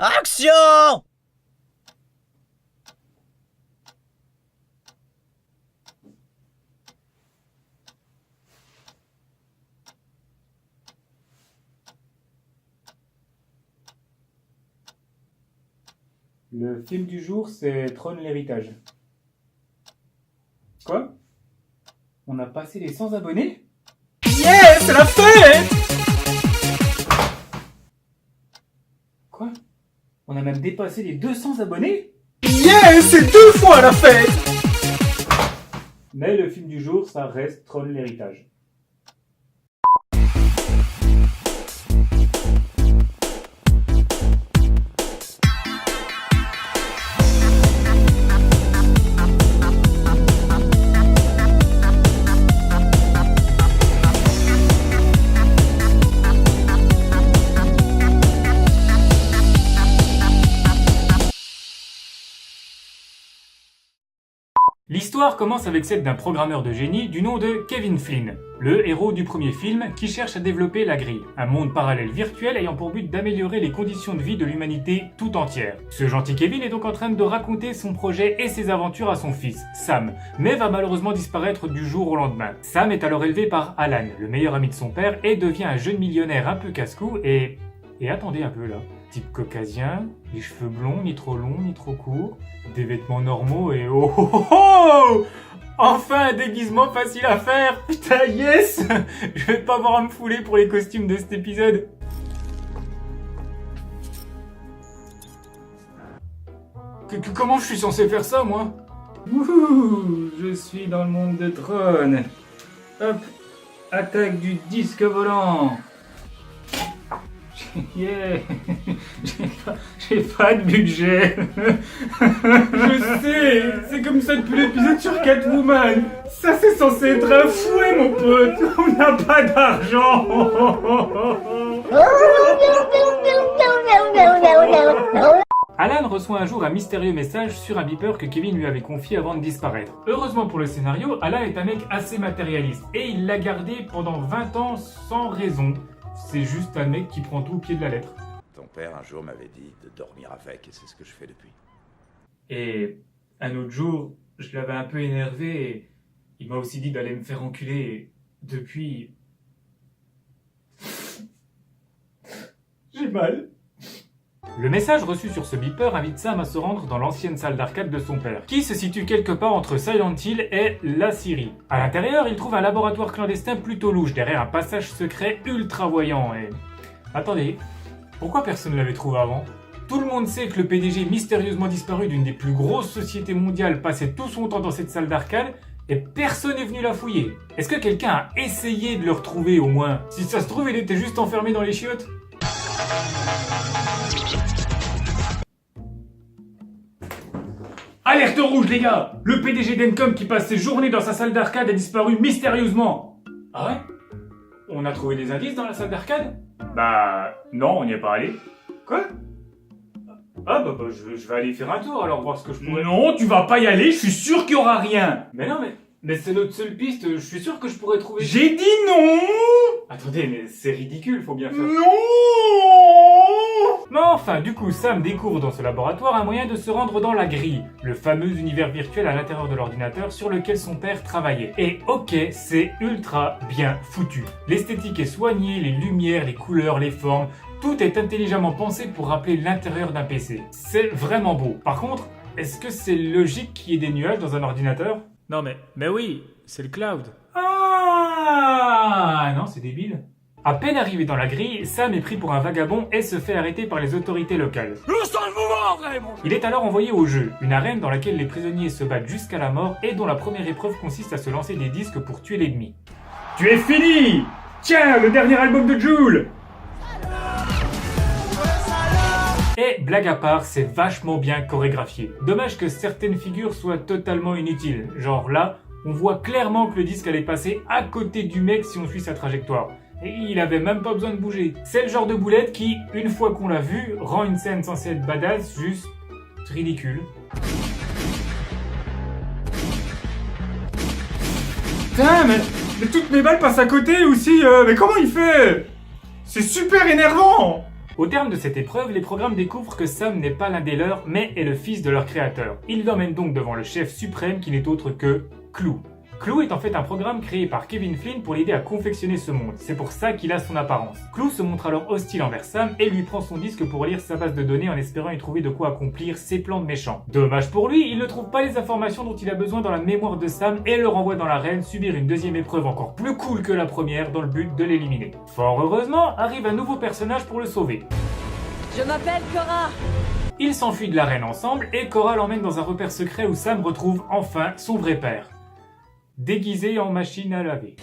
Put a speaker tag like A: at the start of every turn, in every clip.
A: Action!
B: Le film du jour, c'est Trône l'héritage. Quoi? On a passé les 100 abonnés?
A: Yeah, c'est la fête!
B: Quoi? On a même dépassé les 200 abonnés?
A: Yeah, c'est 2 fois la fête!
B: Mais le film du jour, ça reste Trône l'héritage. L'histoire commence avec celle d'un programmeur de génie du nom de Kevin Flynn, le héros du premier film qui cherche à développer la grille, un monde parallèle virtuel ayant pour but d'améliorer les conditions de vie de l'humanité tout entière. Ce gentil Kevin est donc en train de raconter son projet et ses aventures à son fils, Sam, mais va malheureusement disparaître du jour au lendemain. Sam est alors élevé par Alan, le meilleur ami de son père, et devient un jeune millionnaire un peu casse-cou et attendez un peu là. Type caucasien, les cheveux blonds, ni trop longs, ni trop courts, des vêtements normaux et oh oh oh oh! Enfin un déguisement facile à faire! Putain yes! Je vais pas avoir à me fouler pour les costumes de cet épisode. Comment je suis censé faire ça moi? Wouhou! Je suis dans le monde de Trône. Hop! Attaque du disque volant! Yeah. J'ai pas de budget. Je sais, c'est comme ça depuis l'épisode sur Catwoman. Ça c'est censé être un fouet mon pote. On n'a pas d'argent. Alan reçoit un jour un mystérieux message sur un beeper que Kevin lui avait confié avant de disparaître. Heureusement pour le scénario, Alan est un mec assez matérialiste et il l'a gardé pendant 20 ans sans raison. C'est juste un mec qui prend tout au pied de la lettre.
C: Ton père un jour m'avait dit de dormir avec et c'est ce que je fais depuis.
B: Et un autre jour, je l'avais un peu énervé et il m'a aussi dit d'aller me faire enculer et depuis... J'ai mal. Le message reçu sur ce beeper invite Sam à se rendre dans l'ancienne salle d'arcade de son père, qui se situe quelque part entre Silent Hill et la Syrie. À l'intérieur, il trouve un laboratoire clandestin plutôt louche, derrière un passage secret ultra voyant et... Attendez, pourquoi personne ne l'avait trouvé avant? Tout le monde sait que le PDG mystérieusement disparu d'une des plus grosses sociétés mondiales passait tout son temps dans cette salle d'arcade et personne n'est venu la fouiller. Est-ce que quelqu'un a essayé de le retrouver au moins? Si ça se trouve, il était juste enfermé dans les chiottes. Alerte rouge les gars! Le PDG d'Encom qui passe ses journées dans sa salle d'arcade a disparu mystérieusement! Ah ouais? On a trouvé des indices dans la salle d'arcade? Bah non, on n'y est pas allé. Quoi? Ah bah, je vais aller faire un tour alors voir ce que je pourrais... Non, tu vas pas y aller, je suis sûr qu'il y aura rien! Mais non mais c'est notre seule piste, je suis sûr que je pourrais trouver... J'ai dit non! Attendez, mais c'est ridicule, faut bien faire... Non! Mais enfin, du coup, Sam découvre dans ce laboratoire un moyen de se rendre dans la grille, le fameux univers virtuel à l'intérieur de l'ordinateur sur lequel son père travaillait. Et ok, c'est ultra bien foutu. L'esthétique est soignée, les lumières, les couleurs, les formes, tout est intelligemment pensé pour rappeler l'intérieur d'un PC. C'est vraiment beau. Par contre, est-ce que c'est logique qu'il y ait des nuages dans un ordinateur? Non mais oui, c'est le cloud. Ah non, c'est débile. À peine arrivé dans la grille, Sam est pris pour un vagabond et se fait arrêter par les autorités locales. Il est alors envoyé au jeu, une arène dans laquelle les prisonniers se battent jusqu'à la mort et dont la première épreuve consiste à se lancer des disques pour tuer l'ennemi. Tu es fini! Tiens, le dernier album de Jul! Et blague à part, c'est vachement bien chorégraphié. Dommage que certaines figures soient totalement inutiles. Genre là, on voit clairement que le disque allait passer à côté du mec si on suit sa trajectoire. Et il avait même pas besoin de bouger. C'est le genre de boulette qui, une fois qu'on l'a vu, rend une scène censée être badass juste ridicule. Putain, mais toutes mes balles passent à côté aussi. Mais comment il fait? C'est super énervant. Au terme de cette épreuve, les programmes découvrent que Sam n'est pas l'un des leurs, mais est le fils de leur créateur. Ils l'emmènent donc devant le chef suprême qui n'est autre que Clou. Clou est en fait un programme créé par Kevin Flynn pour l'aider à confectionner ce monde. C'est pour ça qu'il a son apparence. Clou se montre alors hostile envers Sam et lui prend son disque pour lire sa base de données en espérant y trouver de quoi accomplir ses plans de méchant. Dommage pour lui, il ne trouve pas les informations dont il a besoin dans la mémoire de Sam et le renvoie dans l'arène subir une deuxième épreuve encore plus cool que la première dans le but de l'éliminer. Fort heureusement, arrive un nouveau personnage pour le sauver.
D: Je m'appelle Cora.
B: Ils s'enfuient de l'arène ensemble et Cora l'emmène dans un repère secret où Sam retrouve enfin son vrai père. Déguisé en machine à laver.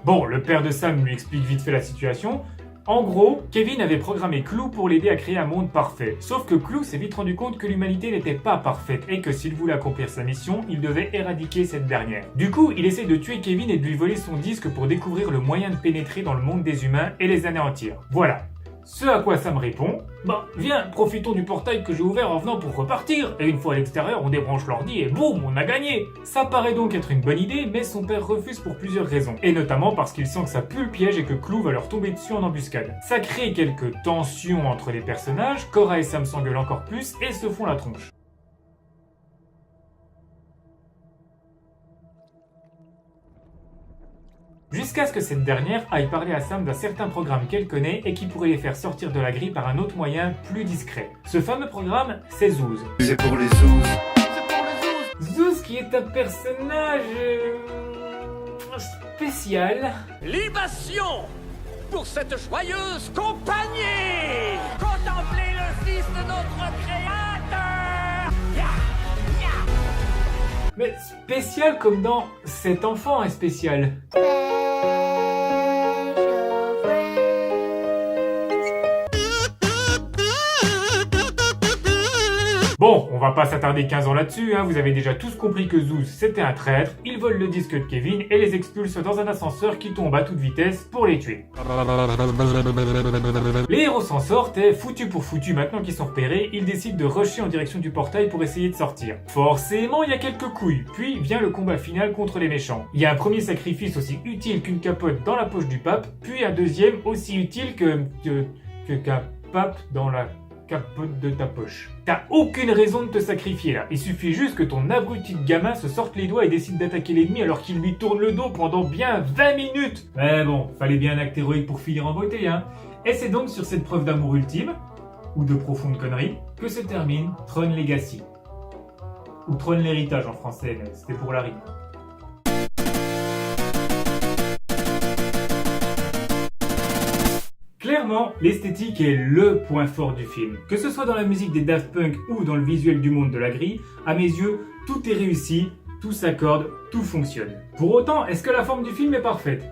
B: Bon, le père de Sam lui explique vite fait la situation. En gros, Kevin avait programmé Clou pour l'aider à créer un monde parfait. Sauf que Clou s'est vite rendu compte que l'humanité n'était pas parfaite et que s'il voulait accomplir sa mission, il devait éradiquer cette dernière. Du coup, il essaie de tuer Kevin et de lui voler son disque pour découvrir le moyen de pénétrer dans le monde des humains et les anéantir. Voilà. Ce à quoi Sam répond, bah viens, profitons du portail que j'ai ouvert en venant pour repartir, et une fois à l'extérieur on débranche l'ordi et boum, on a gagné. Ça paraît donc être une bonne idée, mais son père refuse pour plusieurs raisons, et notamment parce qu'il sent que ça pue le piège et que Clou va leur tomber dessus en embuscade. Ça crée quelques tensions entre les personnages, Cora et Sam s'engueulent encore plus et se font la tronche. Jusqu'à ce que cette dernière aille parler à Sam d'un certain programme qu'elle connaît et qui pourrait les faire sortir de la grille par un autre moyen plus discret. Ce fameux programme, c'est Zouz.
C: C'est pour les zouz.
B: Zouz qui est un personnage spécial.
E: Libation pour cette joyeuse compagnie. Contemplez le Fils de notre Créateur.
B: Mais spécial comme dans cet enfant est spécial. Bon, on va pas s'attarder 15 ans là-dessus, hein. Vous avez déjà tous compris que Zouz c'était un traître, il vole le disque de Kevin et les expulse dans un ascenseur qui tombe à toute vitesse pour les tuer. Les héros s'en sortent et foutu pour foutu, maintenant qu'ils sont repérés, ils décident de rusher en direction du portail pour essayer de sortir. Forcément, il y a quelques couilles, puis vient le combat final contre les méchants. Il y a un premier sacrifice aussi utile qu'une capote dans la poche du pape, puis un deuxième aussi utile qu'un pape dans la capote de ta poche. T'as aucune raison de te sacrifier là. Il suffit juste que ton abruti de gamin se sorte les doigts et décide d'attaquer l'ennemi alors qu'il lui tourne le dos pendant bien 20 minutes. Mais bon, fallait bien un acte héroïque pour finir en beauté, hein. Et c'est donc sur cette preuve d'amour ultime, ou de profonde connerie, que se termine Tron Legacy. Ou Tron l'héritage en français, mais c'était pour la rime. Clairement, l'esthétique est le point fort du film. Que ce soit dans la musique des Daft Punk ou dans le visuel du monde de la grille, à mes yeux, tout est réussi, tout s'accorde, tout fonctionne. Pour autant, est-ce que la forme du film est parfaite ?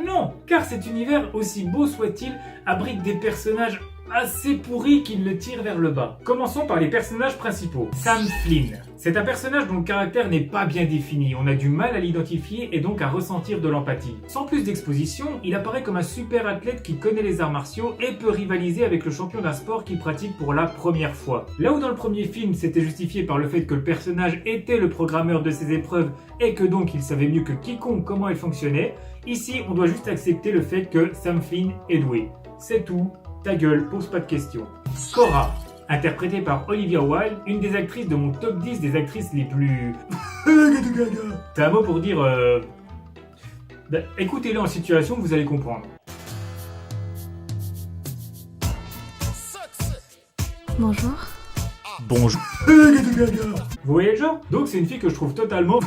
B: Non, car cet univers, aussi beau soit-il, abrite des personnages assez pourris qui le tirent vers le bas. Commençons par les personnages principaux. Sam Flynn. C'est un personnage dont le caractère n'est pas bien défini, on a du mal à l'identifier et donc à ressentir de l'empathie. Sans plus d'exposition, il apparaît comme un super athlète qui connaît les arts martiaux et peut rivaliser avec le champion d'un sport qu'il pratique pour la première fois. Là où dans le premier film c'était justifié par le fait que le personnage était le programmeur de ses épreuves et que donc il savait mieux que quiconque comment elles fonctionnaient, ici on doit juste accepter le fait que Sam Flynn est doué. C'est tout. Ta gueule, pose pas de questions. Cora, interprétée par Olivia Wilde, une des actrices de mon top 10 des actrices les plus... T'as un mot pour dire... écoutez-le en situation, vous allez comprendre.
F: Bonjour.
B: Bonjour. Vous voyez le genre ? Donc c'est une fille que je trouve totalement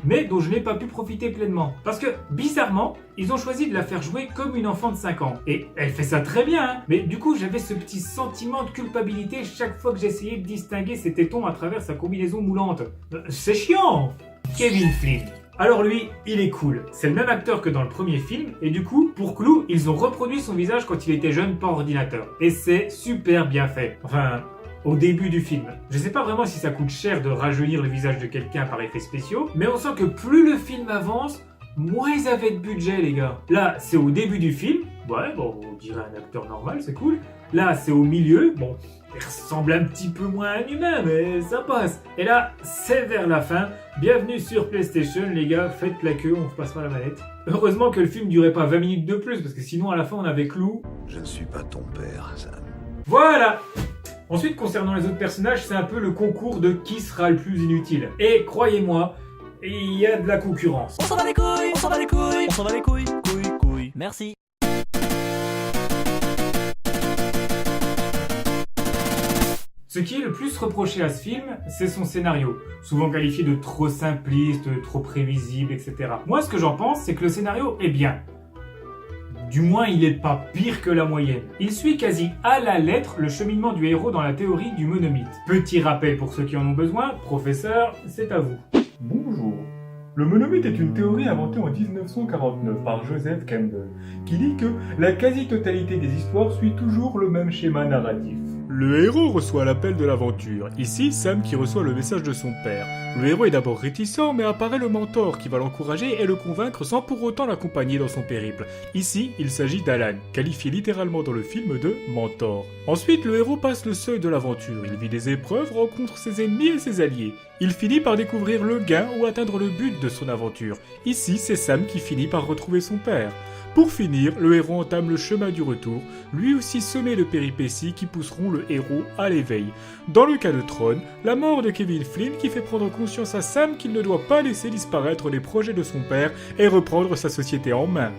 B: mais dont je n'ai pas pu profiter pleinement. Parce que, bizarrement, ils ont choisi de la faire jouer comme une enfant de 5 ans. Et elle fait ça très bien, hein. Mais du coup, j'avais ce petit sentiment de culpabilité chaque fois que j'essayais de distinguer ses tétons à travers sa combinaison moulante. C'est chiant. Kevin Flynn. Alors lui, il est cool. C'est le même acteur que dans le premier film, et du coup, pour Clou, ils ont reproduit son visage quand il était jeune par ordinateur. Et c'est super bien fait. Enfin... au début du film. Je sais pas vraiment si ça coûte cher de rajeunir le visage de quelqu'un par effets spéciaux, mais on sent que plus le film avance, moins ils avaient de budget les gars. Là, c'est au début du film, Ouais, bon, on dirait un acteur normal, c'est cool. Là, c'est au milieu, bon, il ressemble un petit peu moins à un humain, mais ça passe. Et là, c'est vers la fin. Bienvenue sur PlayStation, les gars, faites la queue, on vous passera la manette. Heureusement que le film durait pas 20 minutes de plus, parce que sinon, à la fin, on avait Clou.
C: Je ne suis pas ton père, Sam.
B: Voilà! Ensuite, concernant les autres personnages, c'est un peu le concours de qui sera le plus inutile. Et croyez-moi, il y a de la concurrence.
F: On s'en va les couilles, on s'en va les couilles, on s'en va les couilles, couilles, couilles. Merci.
B: Ce qui est le plus reproché à ce film, c'est son scénario, souvent qualifié de trop simpliste, trop prévisible, etc. Moi, ce que j'en pense, c'est que le scénario est bien. Du moins, il est pas pire que la moyenne. Il suit quasi à la lettre le cheminement du héros dans la théorie du monomythe. Petit rappel pour ceux qui en ont besoin, professeur, c'est à vous.
G: Bonjour. Le monomythe est une théorie inventée en 1949 par Joseph Campbell, qui dit que la quasi-totalité des histoires suit toujours le même schéma narratif.
H: Le héros reçoit l'appel de l'aventure. Ici, Sam qui reçoit le message de son père. Le héros est d'abord réticent, mais apparaît le mentor qui va l'encourager et le convaincre sans pour autant l'accompagner dans son périple. Ici, il s'agit d'Alan, qualifié littéralement dans le film de mentor. Ensuite, le héros passe le seuil de l'aventure. Il vit des épreuves, rencontre ses ennemis et ses alliés. Il finit par découvrir le gain ou atteindre le but de son aventure. Ici, c'est Sam qui finit par retrouver son père. Pour finir, le héros entame le chemin du retour, lui aussi semé de péripéties qui pousseront le héros à l'éveil. Dans le cas de Tron, la mort de Kevin Flynn qui fait prendre conscience à Sam qu'il ne doit pas laisser disparaître les projets de son père et reprendre sa société en main.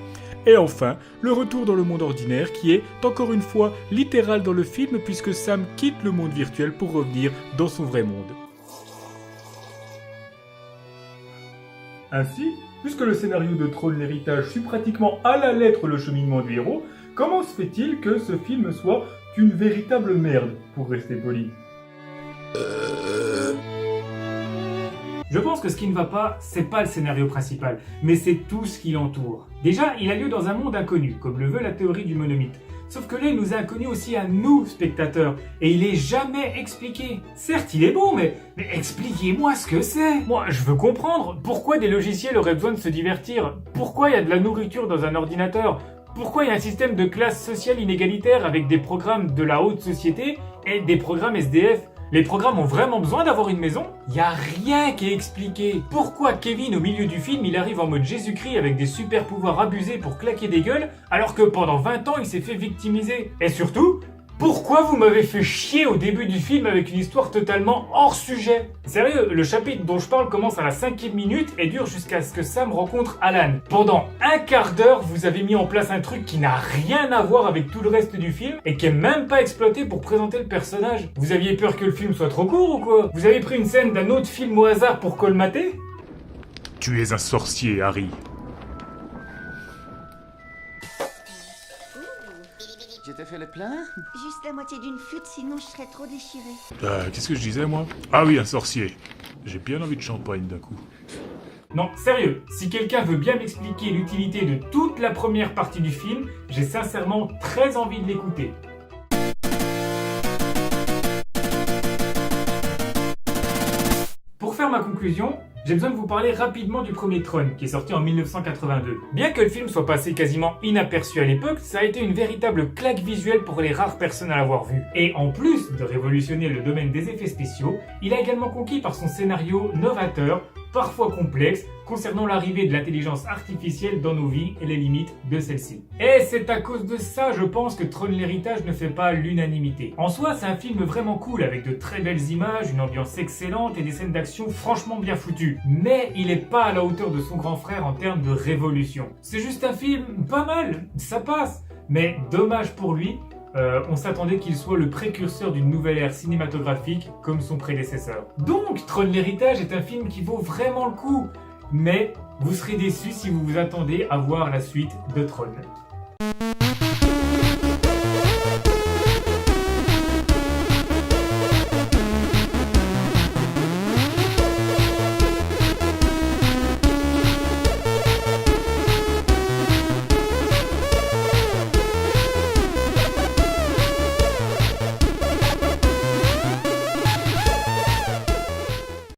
H: Et enfin, le retour dans le monde ordinaire qui est, encore une fois, littéral dans le film puisque Sam quitte le monde virtuel pour revenir dans son vrai monde.
G: Ainsi, puisque le scénario de Tron l'héritage suit pratiquement à la lettre le cheminement du héros, comment se fait-il que ce film soit une véritable merde, pour rester poli?
B: Je pense que ce qui ne va pas, c'est pas le scénario principal, mais c'est tout ce qui l'entoure. Déjà, il a lieu dans un monde inconnu, comme le veut la théorie du monomythe. Sauf que là, il nous est inconnu aussi à nous, spectateurs, et il est jamais expliqué. Certes, il est bon, mais expliquez-moi ce que c'est. Moi, je veux comprendre pourquoi des logiciels auraient besoin de se divertir. Pourquoi il y a de la nourriture dans un ordinateur. Pourquoi il y a un système de classe sociale inégalitaire avec des programmes de la haute société et des programmes SDF. Les programmes ont vraiment besoin d'avoir une maison? Y a rien qui est expliqué. Pourquoi Kevin, au milieu du film, il arrive en mode Jésus-Christ avec des super pouvoirs abusés pour claquer des gueules, alors que pendant 20 ans, il s'est fait victimiser? Et surtout, pourquoi vous m'avez fait chier au début du film avec une histoire totalement hors sujet? Sérieux, le chapitre dont je parle commence à la 5e minute et dure jusqu'à ce que Sam rencontre Alan. Pendant un quart d'heure, vous avez mis en place un truc qui n'a rien à voir avec tout le reste du film et qui est même pas exploité pour présenter le personnage. Vous aviez peur que le film soit trop court ou quoi? Vous avez pris une scène d'un autre film au hasard pour colmater?
H: Tu es un sorcier, Harry.
I: Je te fais le plein?
J: Juste la moitié d'une flûte, sinon je serais trop déchirée.
H: Qu'est-ce que je disais, moi? Ah oui, un sorcier. J'ai bien envie de champagne d'un coup.
B: Non, sérieux, si quelqu'un veut bien m'expliquer l'utilité de toute la première partie du film, j'ai sincèrement très envie de l'écouter. Pour faire ma conclusion, j'ai besoin de vous parler rapidement du premier Tron, qui est sorti en 1982. Bien que le film soit passé quasiment inaperçu à l'époque, ça a été une véritable claque visuelle pour les rares personnes à l'avoir vu. Et en plus de révolutionner le domaine des effets spéciaux, il a également conquis par son scénario novateur, parfois complexe, concernant l'arrivée de l'intelligence artificielle dans nos vies et les limites de celle-ci. Et c'est à cause de ça, je pense, que Tron l'héritage ne fait pas l'unanimité. En soi, c'est un film vraiment cool, avec de très belles images, une ambiance excellente et des scènes d'action franchement bien foutues. Mais il est pas à la hauteur de son grand frère en termes de révolution. C'est juste un film pas mal, ça passe. Mais dommage pour lui, on s'attendait qu'il soit le précurseur d'une nouvelle ère cinématographique comme son prédécesseur. Donc, Tron l'héritage est un film qui vaut vraiment le coup. Mais vous serez déçus si vous vous attendez à voir la suite de Tron.